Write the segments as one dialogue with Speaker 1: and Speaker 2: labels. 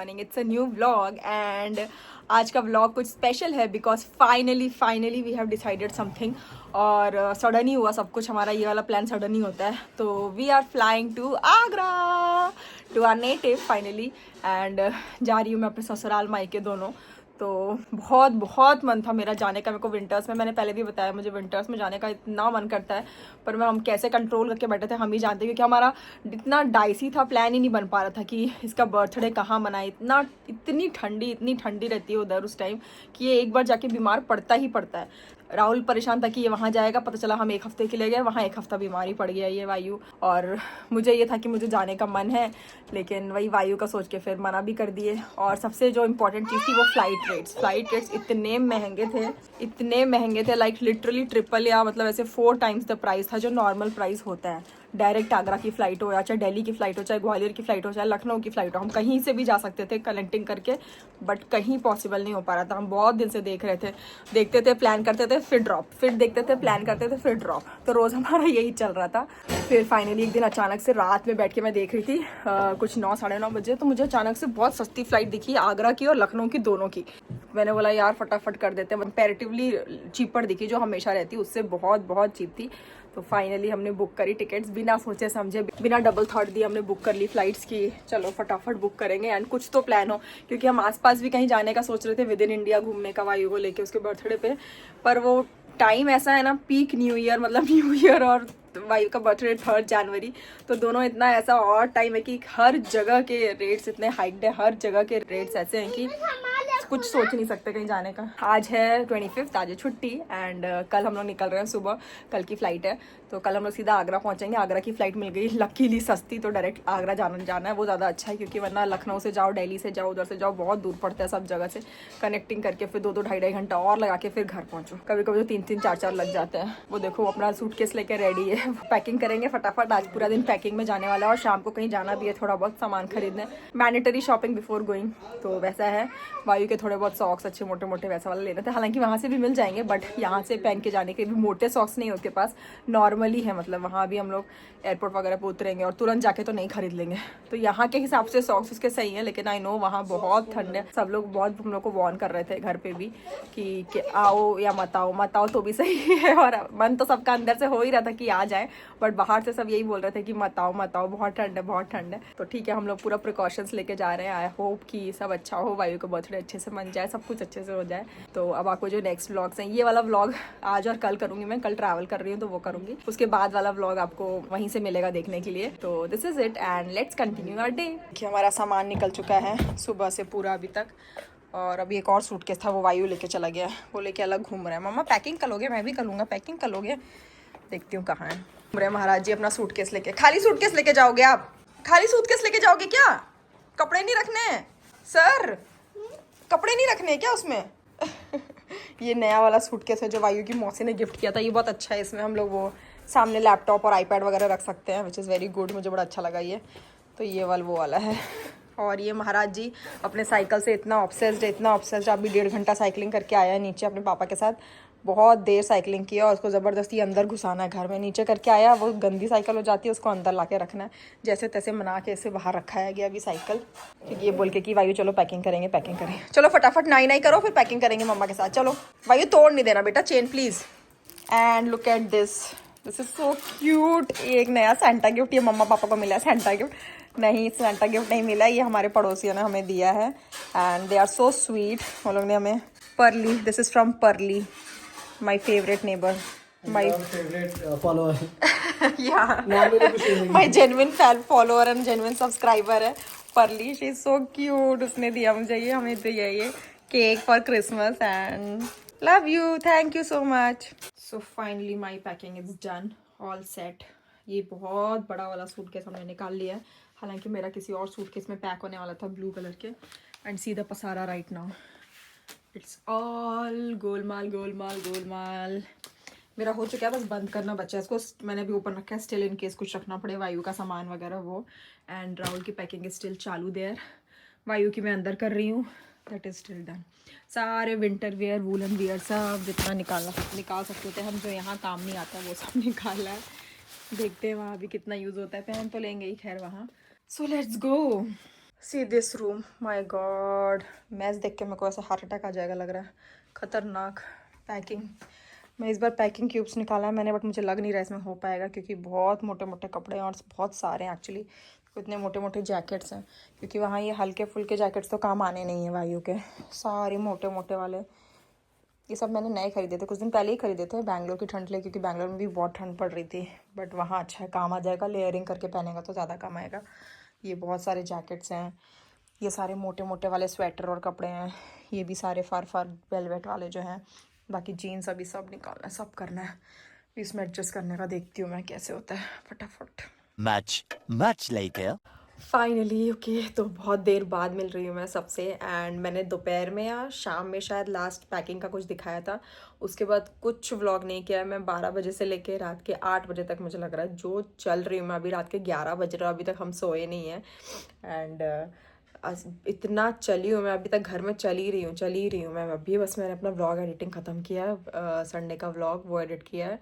Speaker 1: Morning, it's a new vlog and आज का vlog कुछ स्पेशल है because finally we have decided something. और सडन ही हुआ सब कुछ, हमारा ये वाला प्लान सडन ही होता है। तो we are flying to Agra, to our native finally. And जा रही हूँ मैं अपने ससुराल मायके दोनों। तो बहुत बहुत मन था मेरा जाने का। मेरे को विंटर्स में, मैंने पहले भी बताया, मुझे विंटर्स में जाने का इतना मन करता है, पर हम कैसे कंट्रोल करके बैठे थे हम ही जानते, क्योंकि हमारा इतना डाइसी था, प्लान ही नहीं बन पा रहा था कि इसका बर्थडे कहाँ मनाए। इतनी ठंडी रहती है उधर उस टाइम कि ये एक बार जाके बीमार पड़ता ही पड़ता है। राहुल परेशान था कि ये वहाँ जाएगा, पता चला हम एक हफ्ते के लिए गए, वहाँ एक हफ्ता बीमारी पड़ गया ये वायु। और मुझे ये था कि मुझे जाने का मन है, लेकिन वही वायु का सोच के फिर मना भी कर दिए। और सबसे जो इम्पोर्टेंट चीज़ थी वो फ्लाइट रेट्स इतने महंगे थे लाइक लिटरली ट्रिपल या मतलब ऐसे 4 टाइम्स द प्राइस था जो नॉर्मल प्राइस होता है। डायरेक्ट आगरा की फ़्लाइट हो, या चाहे दिल्ली की फ़्लाइट हो, चाहे ग्वालियर की फ़्लाइट हो, चाहे लखनऊ की फ़्लाइट हो, हम कहीं से भी जा सकते थे कनेक्टिंग करके, बट कहीं पॉसिबल नहीं हो पा रहा था। हम बहुत दिन से देख रहे थे, देखते थे, प्लान करते थे, फिर ड्रॉप, फिर देखते थे, प्लान करते थे, फिर ड्रॉप। तो रोज़ हमारा यही चल रहा था। फिर फाइनली एक दिन अचानक से रात में बैठ के मैं देख रही थी कुछ 9 साढ़े 9 बजे, तो मुझे अचानक से बहुत सस्ती फ़्लाइट दिखी, आगरा की और लखनऊ की दोनों की। मैंने बोला यार फटाफट कर देते हैं। कंपैरेटिवली चीपर दिखी, जो हमेशा रहती है उससे बहुत बहुत चीप थी। तो फाइनली हमने बुक करी टिकट्स, बिना सोचे समझे, बिना डबल थॉट दिए हमने बुक कर ली फ्लाइट्स की। चलो फटाफट बुक करेंगे एंड कुछ तो प्लान हो, क्योंकि हम आसपास भी कहीं जाने का सोच रहे थे विद इन इंडिया घूमने का, वायु को लेके उसके बर्थडे पे। पर वो टाइम ऐसा है ना, पीक न्यू ईयर, मतलब न्यू ईयर और वायु का बर्थडे 3 जनवरी, तो दोनों इतना ऐसा और टाइम है कि हर जगह के रेट्स इतने हाइक्ड है, हर जगह के रेट्स ऐसे हैं कि कुछ सोच नहीं सकते कहीं जाने का। आज है 25, आज है छुट्टी एंड कल हम लोग निकल रहे हैं सुबह, कल की फ़्लाइट है। तो कल हम लोग सीधा आगरा पहुंचेंगे। आगरा की फ़्लाइट मिल गई लकीली सस्ती, तो डायरेक्ट आगरा जाना है, वो ज़्यादा अच्छा है, क्योंकि वरना लखनऊ से जाओ, दिल्ली से जाओ, उधर से जाओ, बहुत दूर पड़ता है सब जगह से कनेक्टिंग करके, फिर 2-2 ढाई घंटा और लगा के फिर घर पहुँचो। कभी कभी तो 3-3 4-4 लग जाते हैं। वो देखो अपना सूटकेस लेके रेडी है, पैकिंग करेंगे फटाफट। आज पूरा दिन पैकिंग में जाने वाला है और शाम को कहीं जाना भी है, थोड़ा बहुत सामान खरीदने, मैंडेटरी शॉपिंग बिफोर गोइंग। तो वैसा है। वायु के थोड़े बहुत सॉक्स अच्छे मोटे मोटे वैसा वाला लेना था, हालांकि वहाँ से भी मिल जाएंगे, बट यहाँ से पहन के जाने के भी मोटे सॉक्स नहीं है उसके पास, नॉर्मली है। मतलब वहाँ भी हम लोग एयरपोर्ट वगैरह पे उतरेंगे और तुरंत जाके तो नहीं खरीद लेंगे। तो यहाँ के हिसाब से सॉक्स उसके सही है, लेकिन आई नो वहाँ बहुत ठंड है। सब लोग बहुत हम लोग को वार्न कर रहे थे घर पे भी कि आओ या मत आओ तो भी सही है। और मन तो सबका अंदर से हो ही रहा था कि आ जाए, बट बाहर से सब यही बोल रहे थे कि मत आओ बहुत ठंड है। तो ठीक है, हम लोग पूरा प्रिकॉशंस लेके जा रहे हैं। आई होप कि सब अच्छा हो, वायु का बर्थडे अच्छे से मन जाए, सब कुछ अच्छे से हो जाए। तो अब आपको जो नेक्स्ट व्लॉग्स हैं, ये वाला व्लॉग आज और कल करूंगी मैं, कल ट्रैवल कर रही हूँ तो वो करूंगी, उसके बाद वाला व्लॉग आपको वहीं से मिलेगा देखने के लिए। तो this is it and let's continue our day. हमारा सामान निकल चुका है सुबह से पूरा अभी तक, और अभी एक और सूटकेस था वो वायु लेके चला गया, वो लेके अलग घूम रहा है। मम्मा पैकिंग करोगे? मैं भी करूँगा, पैकिंग करोगे? देखती हूँ कहाँ है। घूम रहे महाराज जी अपना सूटकेस लेके। खाली सूटकेस लेके जाओगे आप? खाली सूटकेस लेके जाओगे क्या? कपड़े नहीं रखने सर? कपड़े नहीं रखने क्या उसमें? ये नया वाला सूटकेस है जो वायु की मौसी ने गिफ्ट किया था, ये बहुत अच्छा है। इसमें हम लोग वो सामने लैपटॉप और आईपैड वगैरह रख सकते हैं, विच इज़ वेरी गुड, मुझे बड़ा अच्छा लगा ये। तो ये वाला वो वाला है। और ये महाराज जी अपने साइकिल से इतना ऑब्सेस्ड, अभी 1.5 घंटा साइकिलिंग करके आया है नीचे अपने पापा के साथ। बहुत देर साइकिलिंग किया और उसको ज़बरदस्ती अंदर घुसाना है घर में। नीचे करके आया, वो गंदी साइकिल हो जाती है, उसको अंदर ला के रखना है। जैसे तैसे मना के इसे बाहर रखा है गया अभी साइकिल, क्योंकि ये बोल के कि वायु चलो पैकिंग करेंगे। चलो फटाफट नाई करो, फिर पैकिंग करेंगे मम्मा के साथ। चलो वायु तोड़ नहीं देना बेटा chain please. And look at this is so cute. एक नया सेंटा गिफ्ट, ये मम्मा पापा को मिला है सेंटा गिफ्ट। नहीं, सेंटा गिफ्ट नहीं मिला, ये हमारे पड़ोसियों ने हमें दिया है and they are so sweet. उन लोग ने हमें Parle, this is from Parle, my favorite neighbor, my
Speaker 2: favorite follower.
Speaker 1: yeah, my genuine fan follower and genuine subscriber है परली। she is so cute। उसने दिया मुझे ये, हमें दिया ये cake for Christmas and love you, thank you so much. So finally my packing is done, all set. ये बहुत बड़ा वाला सूटकेस हमने निकाल लिया है, हालांकि मेरा किसी और सूटकेस में पैक होने वाला था ब्लू कलर के। एंड सी द पसारा right now, it's all Golmaal. मेरा हो चुका है, बस बंद करना बचा है। इसको मैंने भी ओपन रखा है स्टिल इन केस कुछ रखना पड़े, वायु का सामान वगैरह वो। एंड राहुल की पैकिंग इज स्टिल चालू देयर, वायु की मैं अंदर कर रही हूँ, दैट इज स्टिल डन। सारे विंटर वेयर, वूलन वेयर, सब जितना निकाल सकते थे हम, जो यहाँ काम नहीं आता वो सब निकाला है। देखते हैं वहाँ भी कितना यूज़ होता है, पहन तो लेंगे ही खैर वहाँ। So let's go. See this room, my God, match देख के मेरे को ऐसा हार्ट अटैक आ जाएगा लग रहा है, खतरनाक। पैकिंग, मैं इस बार पैकिंग क्यूब्स निकाला है मैंने, बट मुझे लग नहीं रहा है इसमें हो पाएगा क्योंकि बहुत मोटे मोटे कपड़े हैं और बहुत सारे हैं एक्चुअली। इतने मोटे मोटे जैकेट्स हैं क्योंकि वहाँ ये हल्के फुल्के जैकेट्स तो काम आने नहीं है वायु के, सारे मोटे मोटे वाले। ये सब मैंने नए खरीदे थे, कुछ दिन पहले ही खरीदे थे बैंगलोर की ठंड ले, क्योंकि बैंगलोर में भी बहुत ठंड पड़ रही थी। बट वहाँ अच्छा है, काम आ जाएगा, लेयरिंग करके पहनेगा तो ज़्यादा काम आएगा। ये बहुत सारे जैकेट्स हैं, ये सारे मोटे मोटे वाले स्वेटर और कपड़े हैं, ये भी सारे फार फार वेलवेट वाले जो हैं। बाकी जीन्स अभी सब निकालना है, सब करना है, इसमें एडजस्ट करने का देखती हूँ मैं कैसे होता है फटाफट।
Speaker 2: Much later.
Speaker 1: फाइनली ओके, तो बहुत देर बाद मिल रही हूँ मैं सबसे। एंड मैंने दोपहर में या शाम में शायद लास्ट पैकिंग का कुछ दिखाया था, उसके बाद कुछ व्लॉग नहीं किया मैं। 12 बजे से लेके रात के 8 बजे तक मुझे लग रहा है जो चल रही हूँ मैं। अभी रात के 11 बज रहा है, अभी तक हम सोए नहीं हैं। एंड इतना चली हूँ मैं, अभी तक घर में चल ही रही हूँ मैं अभी। बस मैंने अपना व्लॉग एडिटिंग ख़त्म किया है, संडे का व्लॉग वो एडिट किया है,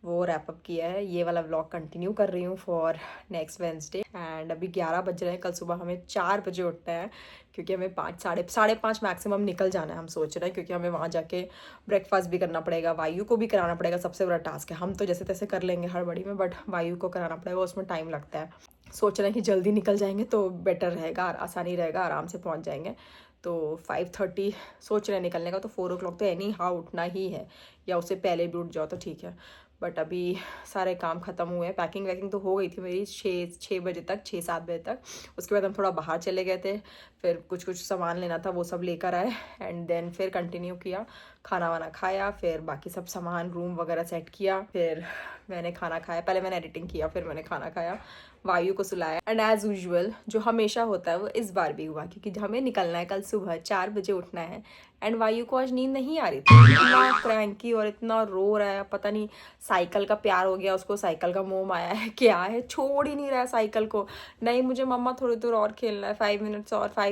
Speaker 1: वो रैप अप किया है। ये वाला व्लॉग कंटिन्यू कर रही हूँ फॉर नेक्स्ट वेडनेसडे। एंड अभी 11 बज रहे हैं, कल सुबह हमें 4 बजे उठना है क्योंकि हमें 5 साढ़े 5 मैक्सिमम निकल जाना है, हम सोच रहे हैं, क्योंकि हमें वहाँ जाके ब्रेकफास्ट भी करना पड़ेगा, वायु को भी कराना पड़ेगा। सबसे बड़ा टास्क है, हम तो जैसे तैसे कर लेंगे हड़बड़ी में, बट वायु को कराना पड़ेगा, उसमें टाइम लगता है। सोच रहे हैं कि जल्दी निकल जाएंगे तो बेटर रहेगा, आसानी रहेगा, आराम से पहुँच जाएंगे। तो 5:30 सोच रहे हैं निकलने का, तो 4 o'clock तो एनी हाउ उठना ही है, या उससे पहले भी उठ जाओ तो ठीक है। बट अभी सारे काम ख़त्म हुए हैं, पैकिंग वैकिंग तो हो गई थी मेरी 6 बजे तक, 6-7 बजे तक। उसके बाद हम थोड़ा बाहर चले गए थे, फिर कुछ सामान लेना था वो सब लेकर आए। एंड देन फिर कंटिन्यू किया, खाना वाना खाया, फिर बाकी सब सामान रूम वगैरह सेट किया, फिर मैंने खाना खाया। पहले मैंने एडिटिंग किया, फिर मैंने खाना खाया, वायु को सुलाया। एंड एज यूजुअल जो हमेशा होता है वो इस बार भी हुआ, क्योंकि हमें निकलना है कल सुबह 4 बजे उठना है। एंड वायु को आज नींद नहीं आ रही थी, इतना क्रैंकी और इतना रो रहा है, पता नहीं साइकिल का प्यार हो गया उसको, साइकिल का मोह माया है क्या है, छोड़ ही नहीं रहा है साइकिल को। नहीं मुझे मम्मा थोड़ी देर और खेलना है, 5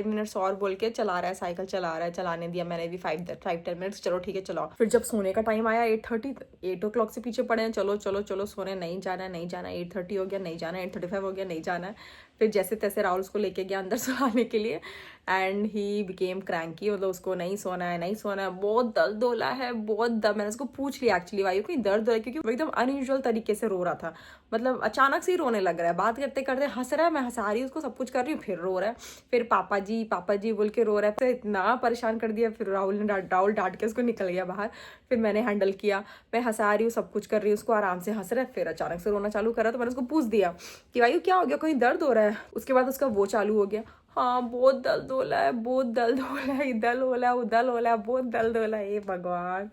Speaker 1: मिनट्स और बोल के चला रहा है, साइकिल चला रहा है। चलाने दिया मैंने भी 5-10 मिनट्स, चलो ठीक है चलाओ। फिर जब सोने का टाइम आया 8 o'clock से पीछे पड़े हैं, चलो चलो चलो सोने, नहीं जाना 8:30 हो गया, नहीं जाना 8:35 हो गया, नहीं जाना है। फिर जैसे तैसे राहुल उसको लेके गया अंदर सुलाने के लिए। एंड ही बिकेम क्रैंकी, मतलब उसको नहीं सोना है, बहुत दर्द हो रहा है, बहुत दर्द। मैंने उसको पूछ लिया एक्चुअली वायु कोई दर्द हो रहा है, क्योंकि वो एकदम अनयूजुअल तरीके से रो रहा था, मतलब अचानक से ही रोने लग रहा है, बात करते करते हंस रहा है, मैं हंसा रही हूँ उसको, सब कुछ कर रही हूँ, फिर रो रहा है, फिर पापा जी बोल के रो रहा है। फिर इतना परेशान कर दिया, फिर राहुल डांट के उसको निकल गया बाहर। फिर मैंने हैंडल किया, मैं हंसा रही हूँ, सब कुछ कर रही हूँ, उसको आराम से हंस रहा है, फिर अचानक से रोना चालू करा। तो मैंने उसको पूछ दिया कि वायु क्या हो गया, कोई दर्द हो रहा है। उसके बाद उसका वो चालू हो गया, हाँ बहुत दर्द हो रहा है, बहुत दर्द हो रहा है, इधर हो रहा है, उधर हो रहा है, बहुत दर्द हो रहा है। ये भगवान,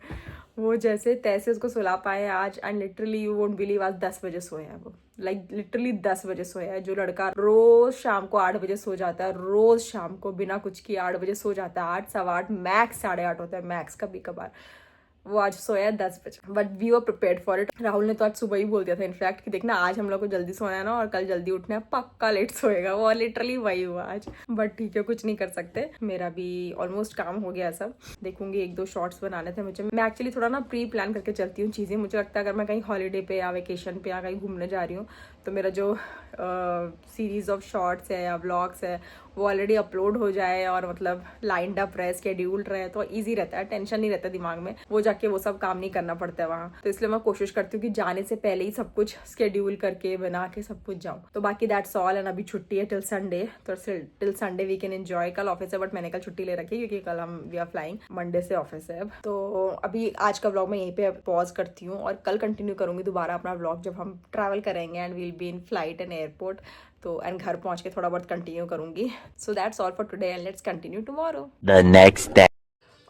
Speaker 1: वो जैसे तैसे उसको सुला पाए आज। And literally you won't believe, आज 10 बजे सोया है वो, लाइक लिटरली 10 बजे सोया है। जो लड़का रोज शाम को 8 बजे सो जाता है, रोज शाम को बिना कुछ किए 8 बजे सो जाता है, 8, 8:15 मैक्स 8:30 होता है मैक्स कभी कभार, वो आज सोया है 10 बजे। But we were prepared for it. Rahul ने तो आज सुबह ही बोल दिया था इनफैक्ट कि देखना आज हम लोग को जल्दी सोना है ना, और कल जल्दी उठना है, पक्का लेट सोएगा वो, लिटरली वही हुआ आज। बट ठीक है, कुछ नहीं कर सकते। मेरा भी ऑलमोस्ट काम हो गया सब, देखूंगी 1-2 शॉर्ट्स बनाने थे मुझे। मैं एक्चुअली थोड़ा ना प्री प्लान करके चलती हूँ चीज़ें। मुझे लगता है अगर मैं कहीं हॉलीडे पे या वेकेशन पे या कहीं घूमने जा रही हूँ तो मेरा जो सीरीज ऑफ शॉर्ट्स है या व्लॉग्स है वो ऑलरेडी अपलोड हो जाए, और मतलब लाइंड अप रहे, स्केड्यूल्ड रहे, तो ईजी रहता है, टेंशन नहीं रहता दिमाग में, वो जाके वो सब काम नहीं करना पड़ता है वहाँ। तो इसलिए मैं कोशिश करती हूँ कि जाने से पहले ही सब कुछ स्केड्यूल करके बना के सब कुछ जाऊँ। तो बाकी दैट्स ऑल। एंड अभी छुट्टी है टिल संडे, तो till Sunday we can enjoy. कल ऑफिस है, बट मैंने कल छुट्टी ले रखी है क्योंकि कल हम वी आर फ्लाइंग, मंडे से ऑफिस है अब। तो अभी आज का व्लॉग मैं यहीं पे पॉज करती हूँ, और कल कंटिन्यू करूंगी दोबारा अपना व्लॉग जब हम ट्रैवल करेंगे and we'll be in flight and airport. तो एंड घर पहुंच के थोड़ा बहुत कंटिन्यू करूंगी। So that's all for today and let's continue tomorrow.
Speaker 2: The next day.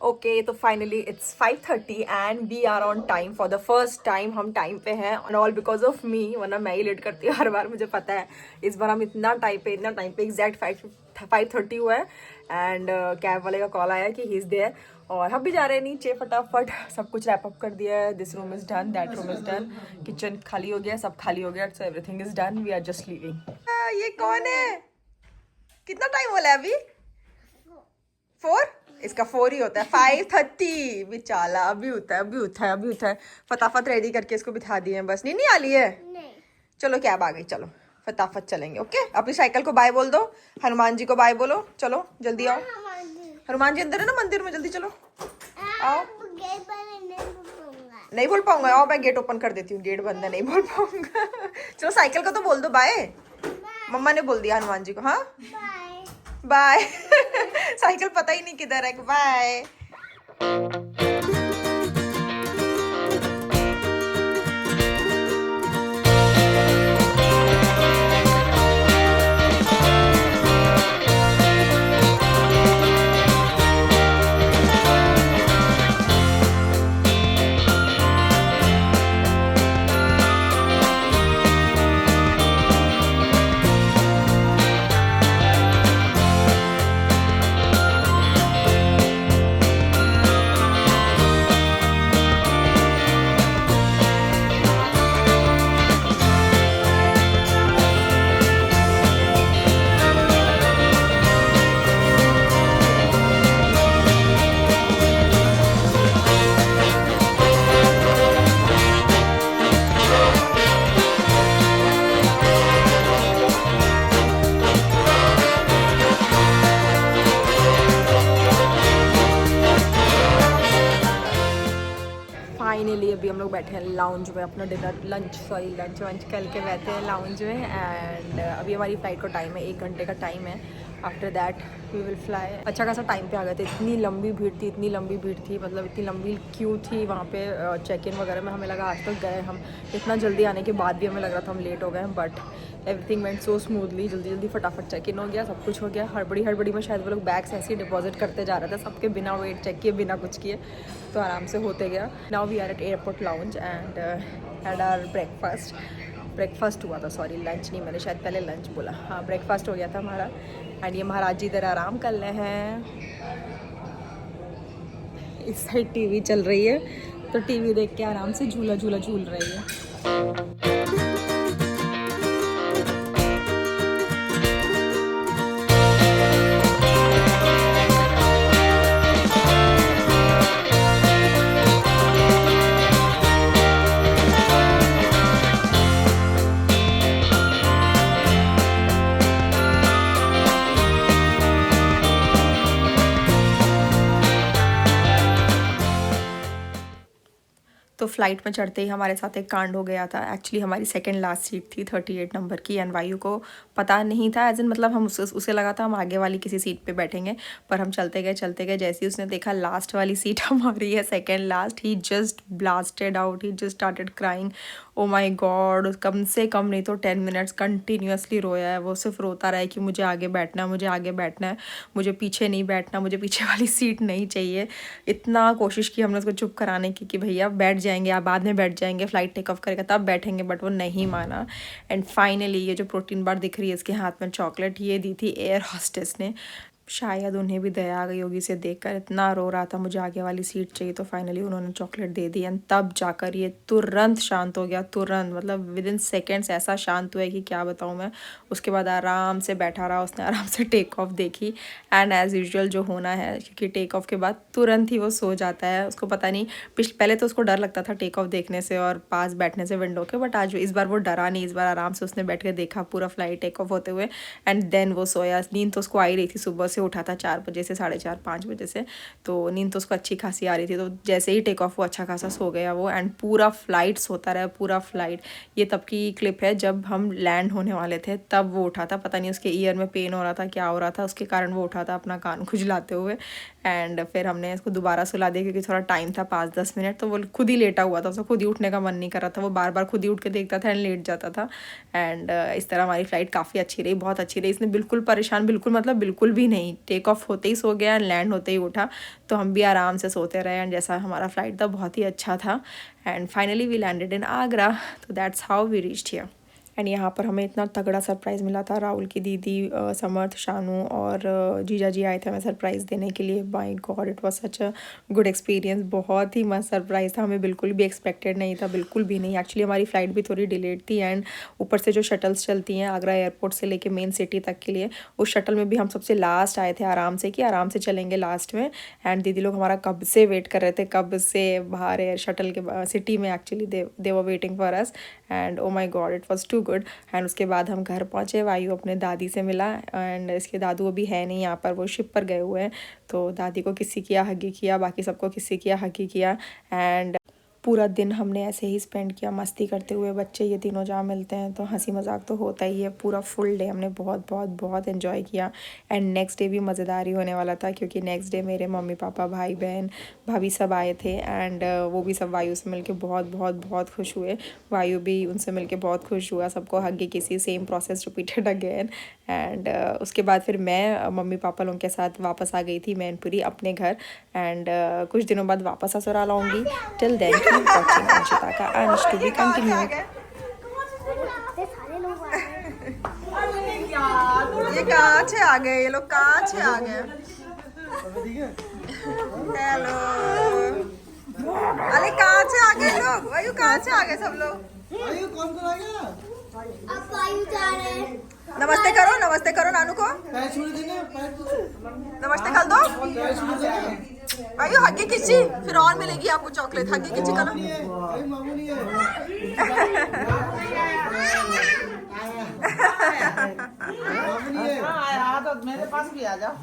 Speaker 1: Okay, तो finally it's 5:30 and we are on time for the first time. हम time पे हैं, and all because of me, वरना मैं ही late करती हूँ हर बार, मुझे पता है। इस बार हम इतना टाइम पे एग्जैक्ट 5:30 हुआ है। एंड कैब वाले का कॉल आया कि ही इज देयर, और हम भी जा रहे हैं नीचे फटाफट। सब कुछ रैप अप कर दिया है, this room is done, that room is done, kitchen खाली हो गया, सब खाली हो गया, so everything is done, we are just leaving. ये कौन है? कितना टाइम हो रहा है अभी? 4? इसका 4 ही होता है। 5:30 बेचारा, अभी उठा है। फटाफट रेडी करके इसको बिठा दिए हैं बस। नहीं आ रही है? नहीं। चलो कैब आ गई, चलो फटाफट चलेंगे। ओके, अपनी साइकिल को बाय बोल दो, हनुमान जी को बाय बोलो। चलो जल्दी आओ, हनुमान जी अंदर है ना मंदिर में, जल्दी चलो आओ। नहीं बोल पाऊंगा, आओ मैं गेट ओपन कर देती हूँ। गेट बंद है, नहीं बोल पाऊंगा। चलो साइकिल को तो बोल दो बाय। मम्मा ने बोल दिया हनुमान जी को। हाँ बाय। साइकिल पता ही नहीं किधर है। बाय। फाइनली अभी हम लोग बैठे हैं लाउंज में, अपना डिनर लंच वंच करके बैठे हैं लाउंज में। एंड अभी हमारी फ्लाइट का टाइम है, 1 घंटे का टाइम है। After that we will fly. अच्छा खासा टाइम पे आ गए थे, इतनी लंबी भीड़ थी, मतलब इतनी लंबी क्यू थी वहाँ पे चेक इन वगैरह में। हमें लगा आज तक गए हम, इतना जल्दी आने के बाद भी हमें लग रहा था हम लेट हो गए हैं, but everything went so smoothly. जल्दी फटाफट चेक इन हो गया, सब कुछ हो गया। हड़बड़ी में शायद वो लोग बैग्स ऐसे ही डिपॉजिट करते जा रहे थे सबके, बिना वेट चेक किए, बिना कुछ किए, तो आराम से होते गया। Now we are at airport lounge and had our breakfast हुआ था, सॉरी लंच नहीं, मैंने शायद पहले लंच बोला। हाँ ब्रेकफास्ट हो गया था हमारा। एंड ये महाराज जी इधर आराम कर रहे हैं, इस साइड टीवी चल रही है, तो टीवी देख के आराम से झूला झूल रही है। तो फ्लाइट में चढ़ते ही हमारे साथ एक कांड हो गया था। एक्चुअली हमारी सेकंड लास्ट सीट थी 38 नंबर की, एंड वायु को पता नहीं था, एज इन मतलब हम उसे लगा था हम आगे वाली किसी सीट पे बैठेंगे, पर हम चलते गए। जैसे ही उसने देखा लास्ट वाली सीट हमारी है, second last, he just blasted out, he just started crying. O my God, कम से कम नहीं तो 10 मिनट्स कंटिन्यूसली रोया है वो। सिर्फ रोता रहा है कि मुझे आगे बैठना है, मुझे पीछे नहीं बैठना, मुझे पीछे वाली सीट नहीं चाहिए। इतना कोशिश की हमने उसको चुप कराने की कि भैया बैठ जाएंगे, आप बाद में बैठ जाएंगे, फ्लाइट टेक ऑफ करेगा तब बैठेंगे, बट वो नहीं माना। एंड फाइनली ये जो प्रोटीन बार दिख रही है इसके हाथ में चॉकलेट, ये दी थी एयर हॉस्टेस ने। शायद उन्हें भी दया आ गई होगी इसे देखकर, इतना रो रहा था मुझे आगे वाली सीट चाहिए, तो फाइनली उन्होंने चॉकलेट दे दी। एंड तब जाकर ये तुरंत शांत हो गया, तुरंत, मतलब विद इन सेकेंड्स ऐसा शांत हुआ है कि क्या बताऊँ मैं। उसके बाद आराम से बैठा रहा, उसने आराम से टेक ऑफ देखी। एंड एज़ यूजुअल जो होना है, क्योंकि टेक ऑफ के बाद तुरंत ही वो सो जाता है। उसको पता नहीं, पहले तो उसको डर लगता था टेक ऑफ देखने से और पास बैठने से विंडो के, बट आज इस बार वो डरा नहीं, इस बार आराम से उसने बैठ के देखा पूरा फ्लाइट टेक ऑफ होते हुए। एंड देन वो सोया। नींद तो उसको आ ही रही थी, सुबह से उठा था 4 बजे से, 4:30 5 बजे से, तो नींद तो उसको अच्छी खासी आ रही थी। तो जैसे ही टेक ऑफ वो अच्छा खासा सो गया वो, एंड पूरा फ्लाइट सोता रहा, पूरा फ्लाइट। ये तब की क्लिप है जब हम लैंड होने वाले थे, तब वो उठा था। पता नहीं उसके ईयर में पेन हो रहा था, क्या हो रहा था, उसके कारण वो उठा था अपना कान खुजलाते हुए। एंड फिर हमने इसको दोबारा सुला दिया क्योंकि थोड़ा टाइम था, 5-10 मिनट, तो वो खुद ही लेटा हुआ था, उसको खुद ही उठने का मन नहीं कर रहा था, वो बार बार खुद ही उठ के देखता था एंड लेट जाता था। एंड इस तरह हमारी फ़्लाइट काफ़ी अच्छी रही, बहुत अच्छी रही। इसने बिल्कुल परेशान, बिल्कुल भी नहीं, टेक ऑफ होते ही सो गया, लैंड होते ही उठा, तो हम भी आराम से सोते रहे। एंड जैसा हमारा फ्लाइट था बहुत ही अच्छा था। And finally we landed in Agra, तो that's how we reached here. And यहाँ पर हमें इतना तगड़ा सरप्राइज़ मिला था। राहुल की दीदी, समर्थ, शानू और जीजा जी आए थे हमें सरप्राइज़ देने के लिए। By god, it was such a good experience, बहुत ही मस्त सरप्राइज़ था, हमें बिल्कुल भी एक्सपेक्टेड नहीं था, बिल्कुल भी नहीं। एक्चुअली हमारी फ़्लाइट भी थोड़ी डिलेड थी, एंड ऊपर से जो शटल्स चलती हैं आगरा एयरपोर्ट से लेके मेन सिटी तक के लिए, उस शटल में भी हम सबसे लास्ट आए थे, आराम से कि आराम से चलेंगे लास्ट में। एंड दीदी लोग हमारा कब से वेट कर रहे थे, कब से बाहर एयर शटल के सिटी में, actually they were waiting for us. And oh my god, it was too good. And उसके बाद हम घर पहुँचे, वायु अपने दादी से मिला एंड इसके दादू अभी है नहीं यहाँ पर, वो शिप पर गए हुए हैं। तो दादी को किसी किया, हगी किया, बाकी सबको किसी किया, हगी किया। एंड पूरा दिन हमने ऐसे ही स्पेंड किया मस्ती करते हुए। बच्चे ये तीनों जहाँ मिलते हैं तो हंसी मजाक तो होता ही है। पूरा फुल डे हमने बहुत बहुत बहुत एंजॉय किया। एंड नेक्स्ट डे भी मज़ेदार ही होने वाला था, क्योंकि नेक्स्ट डे मेरे मम्मी पापा, भाई बहन, भाभी सब आए थे। एंड वो भी सब वायु से मिलके बहुत बहुत बहुत खुश हुए। वायु भी उनसे मिलके बहुत खुश हुआ, सबको हगी किसी, same process repeated again. And उसके बाद फिर मैं मम्मी पापा लोगों के साथ वापस आ गई थी मैनपुरी अपने घर। एंड कुछ दिनों बाद वापस ससुराल आऊँगी। Till then keep watching Anshita का अंश टू बी कंटिन्यूड। ये कहाँ से आ गए, ये लोग कहाँ से आ गए? हेलो, अरे कहाँ से आ गए लोग? वायु कहाँ से आ गए सब लोग?
Speaker 3: वायु कौन आ गया?
Speaker 4: अब वायु जा रहे हैं।
Speaker 1: नमस्ते करो नानू को।
Speaker 3: पैर छू देंगे, पैर
Speaker 1: नमस्ते कर दो।
Speaker 3: छू देंगे।
Speaker 1: वायु हगी किसी, फिर और मिलेगी आपको चॉकलेट। हगी किसी करो।
Speaker 3: भाई मामूली है। मामूली है।
Speaker 5: आया तो मेरे पास भी आ जाओ।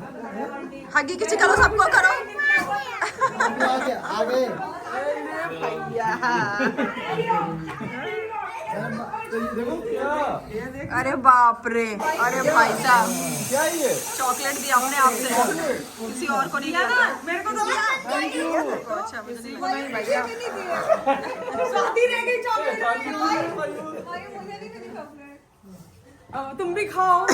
Speaker 1: हगी किसी करो, सबको करो।
Speaker 3: आ गए।
Speaker 1: अरे बाप रे, अरे भाई साहब,
Speaker 3: क्या ये?
Speaker 1: चॉकलेट दिया अपने आप से, किसी और को नहीं दिया। मेरे को तो दिया। अच्छा, मुझे नहीं भैया। शादी रह गई चॉकलेट। तुम भी खाओ।